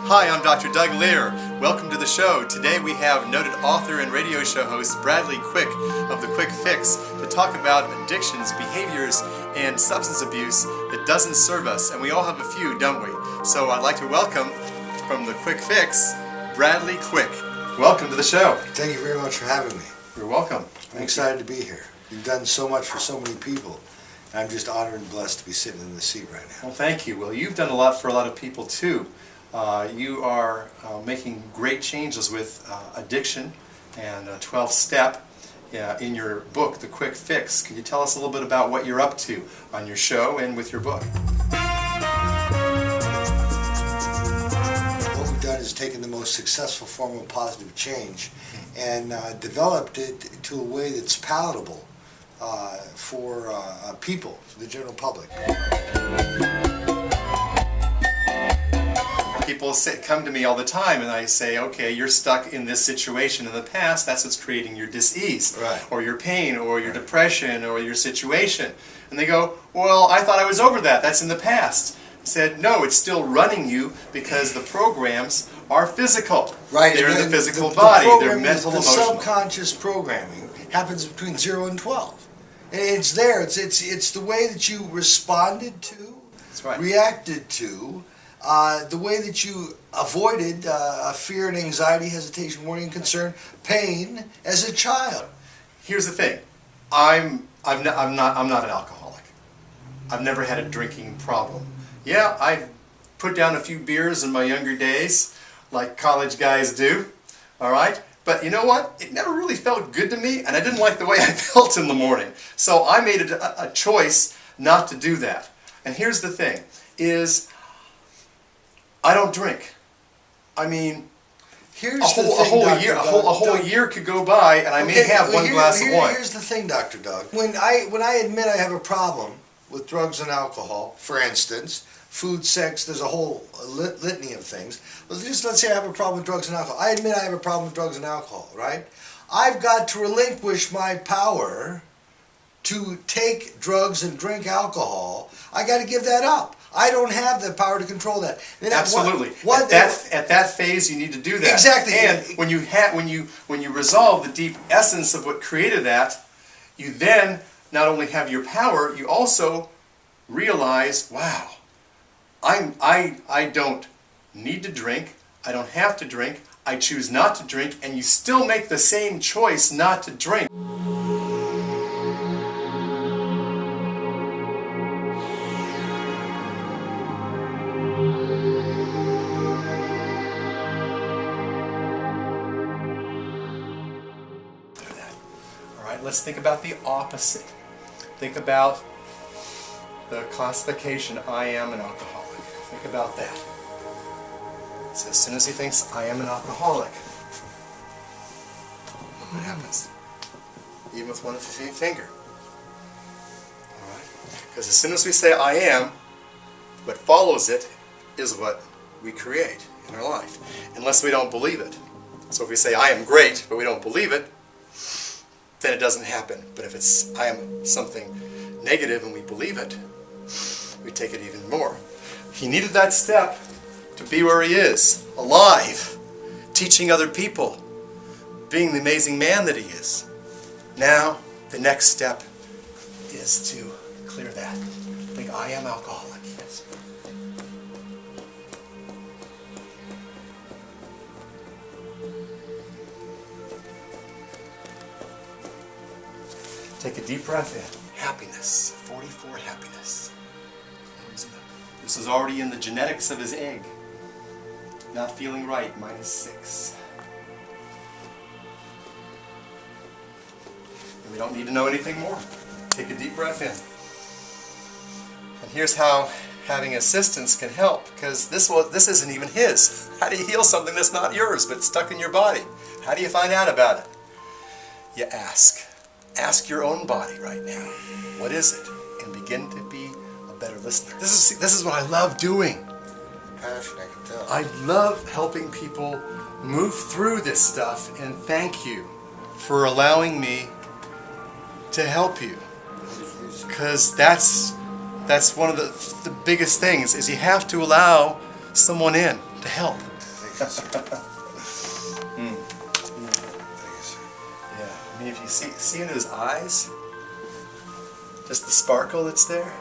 Hi, I'm Dr. Doug Lehrer. Welcome to the show. Today we have noted author and radio show host Bradley Quick of The Quick Fix to talk about addictions, behaviors, and substance abuse that doesn't serve us. And we all have a few, don't we? So I'd like to welcome from The Quick Fix, Bradley Quick. Welcome to the show. Thank you very much for having me. You're welcome. I'm excited to be here. You've done so much for so many people. I'm just honored and blessed to be sitting in this seat right now. Well, thank you. Well, you've done a lot for a lot of people too. You are making great changes with addiction and 12-step in your book, The Quick Fix. Can you tell us a little bit about what you're up to on your show and with your book? What we've done is taken the most successful form of positive change and developed it to a way that's palatable for people, for the general public. People come to me all the time and I say, okay, you're stuck in this situation in the past, that's what's creating your dis-ease, right, or your pain, or your depression, or your situation. And they go, well, I thought I was over that, that's in the past. I said, no, it's still running you because the programs are physical. Right. They're in the physical body, they're mental, emotional. The subconscious programming happens between 0 and 12. And it's there, it's the way that you responded to, that's right, reacted to, the way that you avoided fear and anxiety, hesitation, worry and concern, pain as a child. Here's the thing, I'm not an alcoholic. I've never had a drinking problem. Yeah, I put down a few beers in my younger days, like college guys do. All right, but you know what? It never really felt good to me, and I didn't like the way I felt in the morning. So I made a choice not to do that. And here's the thing: is I don't drink. I mean, here's a whole year could go by, and I may have one glass of wine. Here's the thing, Dr. Doug. When I admit I have a problem with drugs and alcohol, for instance, food, sex, there's a whole litany of things. But let's say I have a problem with drugs and alcohol. I admit I have a problem with drugs and alcohol, right? I've got to relinquish my power to take drugs and drink alcohol. I got to give that up. I don't have the power to control that. And absolutely. At that phase, you need to do that. Exactly. And when you resolve the deep essence of what created that, you then not only have your power, you also realize, wow, I don't need to drink. I don't have to drink. I choose not to drink, and you still make the same choice not to drink. Let's think about the opposite. Think about the classification, I am an alcoholic. Think about that. So as soon as he thinks, I am an alcoholic, what happens? Even with one finger. Alright? Because as soon as we say, I am, what follows it is what we create in our life. Unless we don't believe it. So if we say, I am great, but we don't believe it, then it doesn't happen. But if it's I am something negative and we believe it, we take it even more. He needed that step to be where he is, alive, teaching other people, being the amazing man that he is. Now, the next step is to clear that. Think, I am alcoholic. Yes. Take a deep breath in. Happiness. 44 happiness. This is already in the genetics of his egg. Not feeling right, -6. And we don't need to know anything more. Take a deep breath in. And here's how having assistance can help, because this isn't even his. How do you heal something that's not yours, but stuck in your body? How do you find out about it? You ask. Ask your own body right now, what is it? And begin to be a better listener. This is what I love doing. Passion, I can tell. I love helping people move through this stuff, and thank you for allowing me to help you. Because that's one of the biggest things, is you have to allow someone in. to help. Thank you, sir. Thank you, sir. Yeah, I mean, if you see into his eyes, just the sparkle that's there.